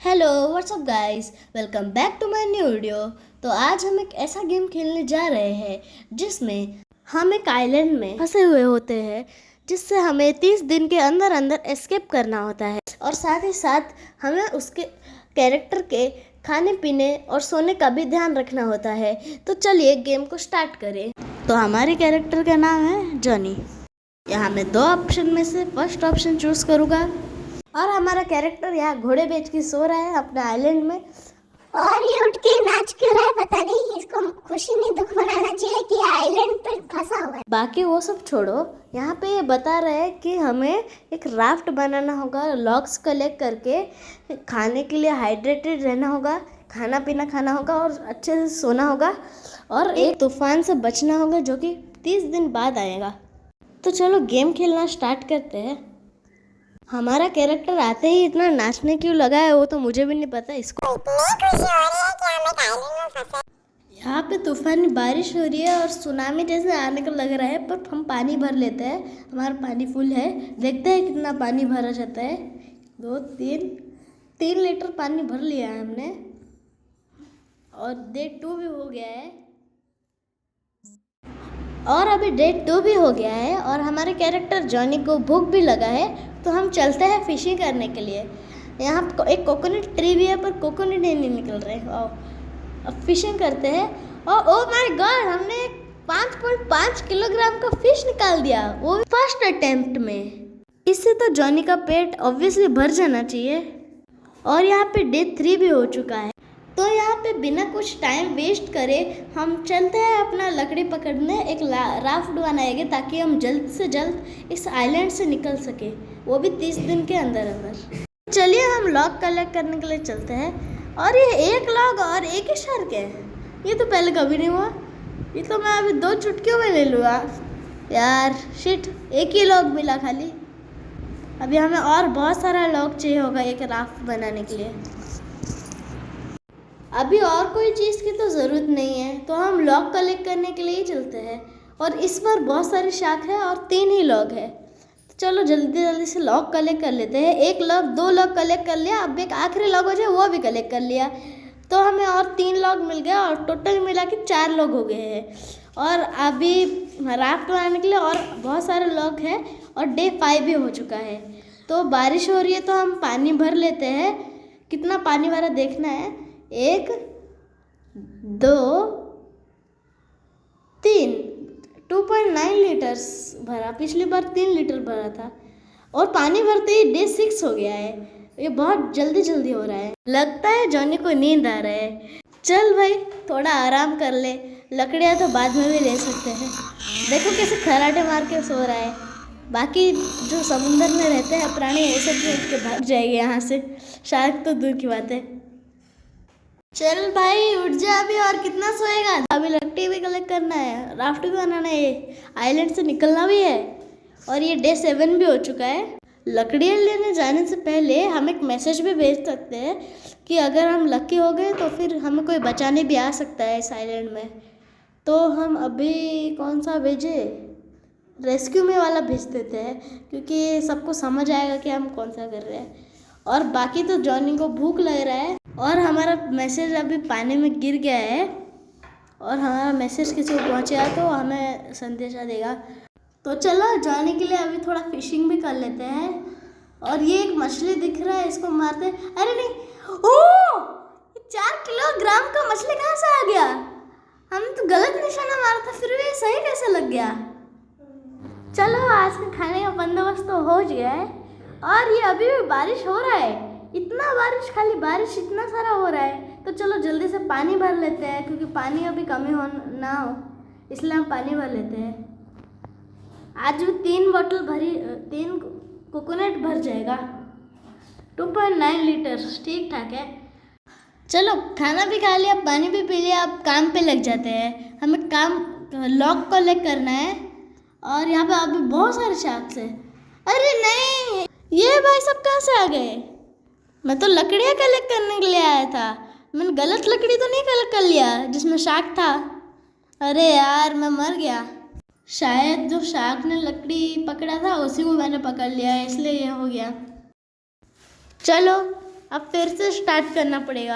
Hello WhatsApp guys, welcome back to my new video. तो आज हम एक ऐसा गेम खेलने जा रहे हैं जिसमें हम एक आइलैंड में फंसे हुए होते हैं, जिससे हमें 30 दिन के अंदर अंदर एस्केप करना होता है और साथ ही साथ हमें उसके कैरेक्टर के खाने पीने और सोने का भी ध्यान रखना होता है। तो चलिए गेम को स्टार्ट करें। तो हमारे कैरेक्टर का नाम है जॉनी। यहाँ मैं दो ऑप्शन में से फर्स्ट ऑप्शन चूज करूँगा और हमारा कैरेक्टर यहाँ घोड़े बेच के सो रहा है अपने आइलैंड में और ये उठ के नाच क्यों रहा है पता नहीं। इसको खुशी नहीं दुख मनाना चाहिए कि आइलैंड पे फंसा हुआ है। बाकी वो सब छोड़ो, यहाँ पे ये बता रहे हैं कि हमें एक राफ्ट बनाना होगा, लॉग्स कलेक्ट करके खाने के लिए हाइड्रेटेड रहना होगा, खाना पीना खाना होगा और अच्छे से सोना होगा और एक तूफान से बचना होगा जो कि 30 दिन बाद आएगा। तो चलो गेम खेलना स्टार्ट करते हैं। हमारा कैरेक्टर आते ही इतना नाचने क्यों लगा है वो तो मुझे भी नहीं पता। इसको इतनी खुशी हो रही है कि हम एक आइलैंड में फंसे। यहाँ पे तूफानी बारिश हो रही है और सुनामी जैसे आने का लग रहा है, पर हम पानी भर लेते हैं। हमारा पानी फुल है, देखते हैं कितना पानी भरा जाता है। 3 लीटर पानी भर लिया है हमने और डे 2 भी हो गया है और अभी डे 2 भी हो गया है और हमारे कैरेक्टर जॉनी को भूख भी लगा है। तो हम चलते हैं फिशिंग करने के लिए। यहाँ एक कोकोनट ट्री भी है पर कोकोनट नहीं निकल रहे। अब फिशिंग करते हैं और ओ माय गॉड, हमने 5.5 किलोग्राम का फिश निकाल दिया, वो भी फर्स्ट अटेम्प्ट में। इससे तो जॉनी का पेट ऑब्वियसली भर जाना चाहिए। और यहाँ पे डे 3 भी हो चुका है। तो यहाँ पे बिना कुछ टाइम वेस्ट करे हम चलते हैं अपना लकड़ी पकड़ने, एक राफ्ट बनाएंगे ताकि हम जल्द से जल्द इस आइलैंड से निकल सके, वो भी 30 दिन के अंदर अंदर। चलिए हम लॉग कलेक्ट करने के लिए चलते हैं। और ये एक लॉग और एक ही शार्क है, ये तो पहले कभी नहीं हुआ। ये तो मैं अभी 2 चुटकियों में ले लूँगा यार। शिट, एक ही लॉग मिला खाली। अभी हमें और बहुत सारा लॉग चाहिए होगा एक राफ्ट बनाने के लिए। अभी और कोई चीज़ की तो ज़रूरत नहीं है, तो हम लॉग कलेक्ट करने के लिए ही चलते हैं। और इस बार बहुत सारे शार्क है और 3 ही लॉग है। तो चलो जल्दी जल्दी से लॉग कलेक्ट कर लेते हैं। 1 लॉग 2 लॉग कलेक्ट कर लिया, अब एक आखिरी लॉग हो जाए वो भी कलेक्ट कर लिया, तो हमें और 3 लॉग मिल गया और टोटल मिला के 4 लॉग हो गए हैं। और अभी राफ्ट बनाने के लिए और बहुत सारे लॉग हैं और डे 5 भी हो चुका है। तो बारिश हो रही है तो हम पानी भर लेते हैं। कितना पानी भरा देखना है, 1 2 3 2.9 लीटर्स भरा। पिछली बार 3 लीटर भरा था और पानी भरते ही डे 6 हो गया है। ये बहुत जल्दी जल्दी हो रहा है। लगता है जॉनी को नींद आ रहा है। चल भाई थोड़ा आराम कर ले, लकड़ियाँ तो बाद में भी ले सकते हैं। देखो कैसे खराटे मार के सो रहा है। बाकी जो समुंदर में रहते हैं प्राणी ऐसे भी उठ के भाग जाएंगे यहाँ से, शायद तो दूर की बात है। चल भाई उठ जा अभी, और कितना सोएगा। अभी लकड़ी भी कलेक्ट करना है, राफ्ट भी बनाना है, आइलैंड से निकलना भी है और ये डे 7 भी हो चुका है। लकड़ियाँ लेने जाने से पहले हम एक मैसेज भी भेज सकते हैं कि अगर हम लकी हो गए तो फिर हमें कोई बचाने भी आ सकता है इस आइलैंड में। तो हम अभी कौन सा भेजे, रेस्क्यू में वाला भेज देते हैं क्योंकि सबको समझ आएगा कि हम कौन सा कर रहे हैं। और बाकी तो जॉनी को भूख लग रहा है और हमारा मैसेज अभी पानी में गिर गया है और हमारा मैसेज किसी को पहुंचेगा तो हमें संदेशा देगा। तो चलो जॉनी के लिए अभी थोड़ा फिशिंग भी कर लेते हैं। और ये एक मछली दिख रहा है, इसको मारते हैं। अरे नहीं, ओ 4 किलोग्राम का मछली कहाँ से आ गया। हम तो गलत निशाना मारा था, फिर भी सही कैसे लग गया। चलो आज के खाने का बंदोबस्त तो हो गया है। और ये अभी भी बारिश हो रहा है, इतना बारिश, खाली बारिश इतना सारा हो रहा है। तो चलो जल्दी से पानी भर लेते हैं क्योंकि पानी अभी कमी हो ना हो, इसलिए हम पानी भर लेते हैं। आज भी 3 बोतल भरी, 3 कोकोनट भर जाएगा। 2.9 लीटर ठीक ठाक है। चलो खाना भी खा लिया, पानी भी पी लिया, अब काम पे लग जाते हैं। हमें काम लॉग कलेक्ट करना है और यहाँ पे अभी बहुत सारे शार्क्स हैं। अरे नहीं, ये भाई सब कहाँ से आ गए। मैं तो लकड़ियाँ कलेक्ट करने के लिए आया था, मैंने गलत लकड़ी तो नहीं कलेक्ट कर लिया जिसमें शार्क था। अरे यार मैं मर गया। शायद जो शार्क ने लकड़ी पकड़ा था उसी को मैंने पकड़ लिया है, इसलिए ये हो गया। चलो अब फिर से स्टार्ट करना पड़ेगा।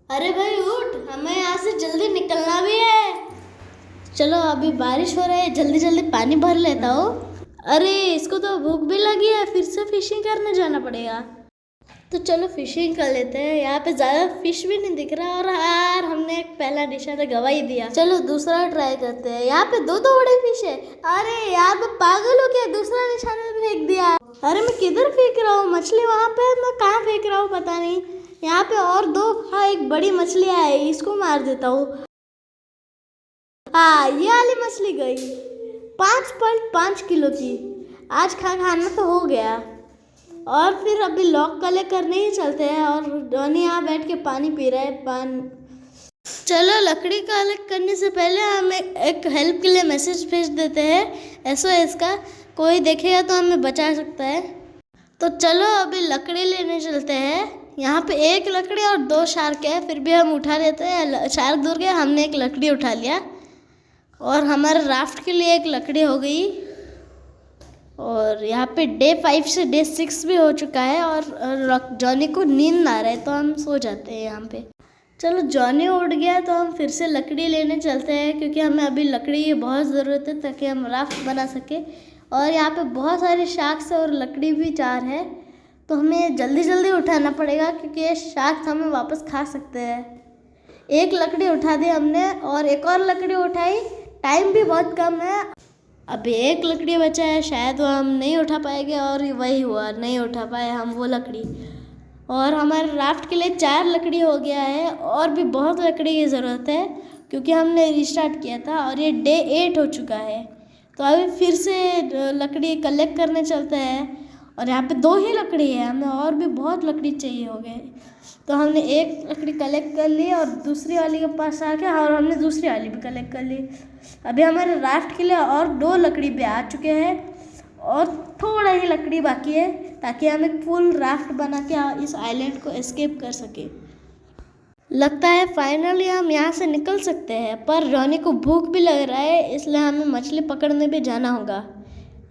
अरे भाई उठ, हमें यहाँ से जल्दी निकलना भी है। चलो अभी बारिश हो रही है, जल्दी जल्दी पानी भर लेता हूँ। अरे इसको तो भूख भी लगी है, फिर से फिशिंग करने जाना पड़ेगा। तो चलो फिशिंग कर लेते हैं। यहाँ पे ज़्यादा फिश भी नहीं दिख रहा और यार हमने एक पहला निशाना गवा ही दिया। चलो दूसरा ट्राई करते हैं। यहाँ पे दो बड़े फिश है। अरे यार मैं पागल हो गया, दूसरा निशाना फेंक दिया। अरे मैं किधर फेंक रहा हूँ मछली, वहाँ पे मैं कहाँ फेंक रहा हूँ पता नहीं। यहाँ पे और दो, हाँ एक बड़ी मछली है, इसको मार देता हूँ। हाँ ये वाली मछली गई 5.5 किलो की। आज खाना तो हो गया। और फिर अभी लॉक कलेक्ट करने ही चलते हैं। और जॉनी यहाँ बैठ के पानी पी रहा है। चलो लकड़ी कलेक्ट करने से पहले हम एक हेल्प के लिए मैसेज भेज देते हैं SOS का। कोई देखेगा तो हमें बचा सकता है। तो चलो अभी लकड़ी लेने चलते हैं। यहाँ पे एक लकड़ी और 2 शार्क है, फिर भी हम उठा लेते हैं। शार्क दूर गया, हमने एक लकड़ी उठा लिया और हमारे राफ्ट के लिए एक लकड़ी हो गई। और यहाँ पे डे 5 से डे 6 भी हो चुका है और जॉनी को नींद आ रहा है तो हम सो जाते हैं यहाँ पे। चलो जॉनी उठ गया तो हम फिर से लकड़ी लेने चलते हैं, क्योंकि हमें अभी लकड़ी की बहुत ज़रूरत है ताकि हम राफ्ट बना सके। और यहाँ पे बहुत सारे शार्क्स है और लकड़ी भी 4 है, तो हमें जल्दी जल्दी उठाना पड़ेगा क्योंकि ये शार्क्स हमें वापस खा सकते हैं। एक लकड़ी उठा दी हमने और एक और लकड़ी उठाई। टाइम भी बहुत कम है, अभी एक लकड़ी बचा है, शायद वो हम नहीं उठा पाएंगे। और वही हुआ, नहीं उठा पाए हम वो लकड़ी। और हमारे राफ्ट के लिए 4 लकड़ी हो गया है और भी बहुत लकड़ी की ज़रूरत है क्योंकि हमने रिस्टार्ट किया था और ये डे 8 हो चुका है। तो अभी फिर से लकड़ी कलेक्ट करने चलते हैं। और यहाँ पे 2 ही लकड़ी है, हमें और भी बहुत लकड़ी चाहिए हो गए। तो हमने एक लकड़ी कलेक्ट कर ली और दूसरी वाली के पास आ गया और हमने दूसरी वाली भी कलेक्ट कर ली। अभी हमारे राफ्ट के लिए और 2 लकड़ी भी आ चुके हैं और थोड़ा ही लकड़ी बाकी है ताकि हम एक फुल राफ्ट बना के इस आइलैंड को एस्केप कर सके। लगता है फाइनली हम यहाँ से निकल सकते हैं, पर जॉनी को भूख भी लग रहा है, इसलिए हमें मछली पकड़ने भी जाना होगा।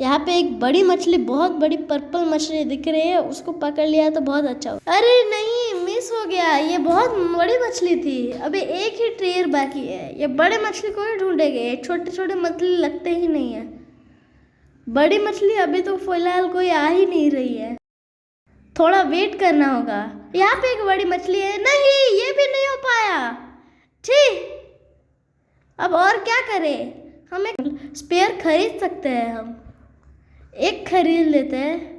यहाँ पे एक बड़ी मछली, बहुत बड़ी पर्पल मछली दिख रही है, उसको पकड़ लिया तो बहुत अच्छा हो। अरे नहीं, मिस हो गया, ये बहुत बड़ी मछली थी। अभी एक ही ट्रेर बाकी है। ये बड़े मछली को ही ढूंढेंगे, छोटे छोटे मछली लगते ही नहीं है। बड़ी मछली अभी तो फिलहाल कोई आ ही नहीं रही है, थोड़ा वेट करना होगा। यहाँ पे एक बड़ी मछली है, नहीं ये भी नहीं हो पाया। ठीक, अब और क्या करें? हम एक स्पेयर खरीद सकते हैं, हम एक खरीद लेते हैं।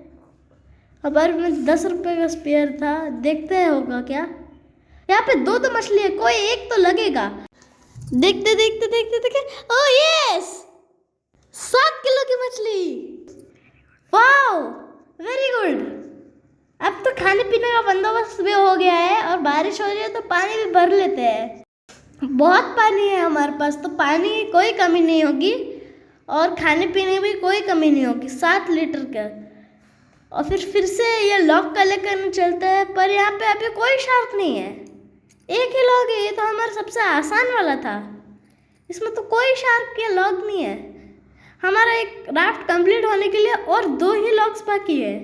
हमारे में 10 रुपये का स्पेयर था, देखते हैं होगा क्या। यहाँ पे 2 तो मछली है, कोई एक तो लगेगा। देखते देखते देखते देखते, ओह यस, 7 किलो की मछली। Wow, very good. अब तो खाने पीने का बंदोबस्त भी हो गया है और बारिश हो रही है तो पानी भी भर लेते हैं। बहुत पानी है हमारे पास, तो पानी की कोई कमी नहीं होगी और खाने पीने भी कोई कमी नहीं होगी। 7 लीटर का। और फिर से ये लॉक कलेक्ट करने चलते हैं, पर यहाँ पे अभी कोई शार्क नहीं है। एक ही लॉक है, ये तो हमारा सबसे आसान वाला था। इसमें तो कोई शार्क के लॉक नहीं है। हमारा एक राफ्ट कंप्लीट होने के लिए और 2 ही लॉक्स बाकी है।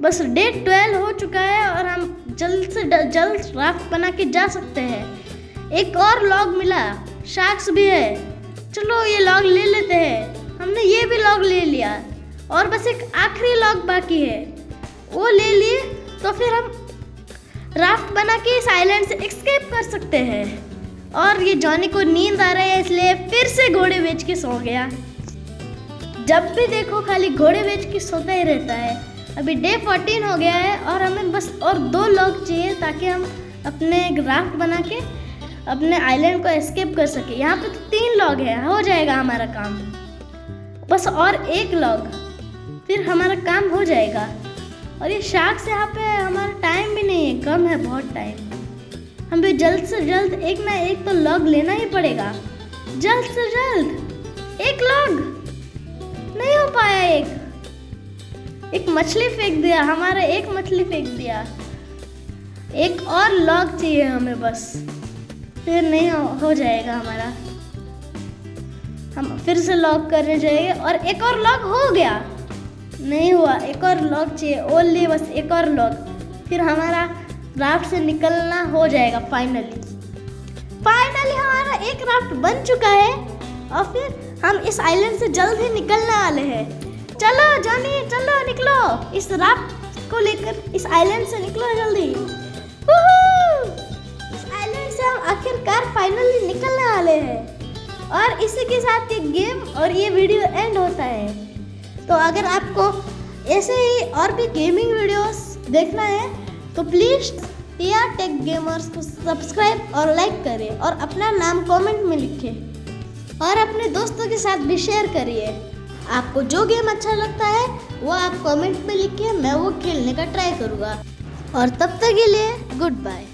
बस डे 12 हो चुका है और हम जल्द से जल्द राफ्ट बना के जा सकते हैं। एक और लॉग मिला, शार्क्स भी है, चलो ये लॉग ले लेते हैं। हमने ये भी लॉग ले लिया और बस एक आखिरी लॉग बाकी है, वो ले लिए तो फिर हम राफ्ट बना के इस आइलैंड से एस्केप कर सकते हैं। और ये जॉनी को नींद आ रहा है इसलिए फिर से घोड़े बेच के सो गया। जब भी देखो खाली घोड़े बेच के सोता ही रहता है। अभी डे 14 हो गया है और हमें बस और 2 लॉग चाहिए ताकि हम अपने राफ्ट बना के अपने आइलैंड को एस्केप कर सके। यहाँ पे तो 3 लॉग है, हो जाएगा हमारा काम। बस और 1 लॉग, फिर हमारा काम हो जाएगा। और ये शार्क से यहाँ पे हमारा टाइम भी नहीं है, कम है बहुत टाइम। हमें जल्द से जल्द एक ना एक तो लॉग लेना ही पड़ेगा, जल्द से जल्द। 1 लॉग नहीं हो पाया। एक मछली फेंक दिया, हमारा 1 मछली फेंक दिया। 1 और लॉग चाहिए हमें बस, फिर नहीं हो जाएगा हमारा। हम फिर से लॉग करने जाएंगे और 1 और लॉग हो गया। नहीं हुआ, एक और लॉग चाहिए, ओनली बस एक और लॉग, फिर हमारा राफ्ट से निकलना हो जाएगा फाइनली। हमारा एक राफ्ट बन चुका है और फिर हम इस आइलैंड से जल्द ही निकलने वाले हैं। चलो जॉनी, चलो निकलो, इस राफ्ट को लेकर इस आइलैंड से निकलो जल्दी। वूहू! इस आइलैंड से हम आखिरकार फाइनली निकलने वाले हैं और इसी के साथ ये गेम और ये वीडियो एंड होता है। तो अगर आपको ऐसे ही और भी गेमिंग वीडियोस देखना है तो प्लीज़ टीआर टेक गेमर्स को सब्सक्राइब और लाइक करें और अपना नाम कमेंट में लिखें और अपने दोस्तों के साथ भी शेयर करिए। आपको जो गेम अच्छा लगता है वो आप कमेंट में लिखिए, मैं वो खेलने का ट्राई करूँगा। और तब तक के लिए गुड बाय।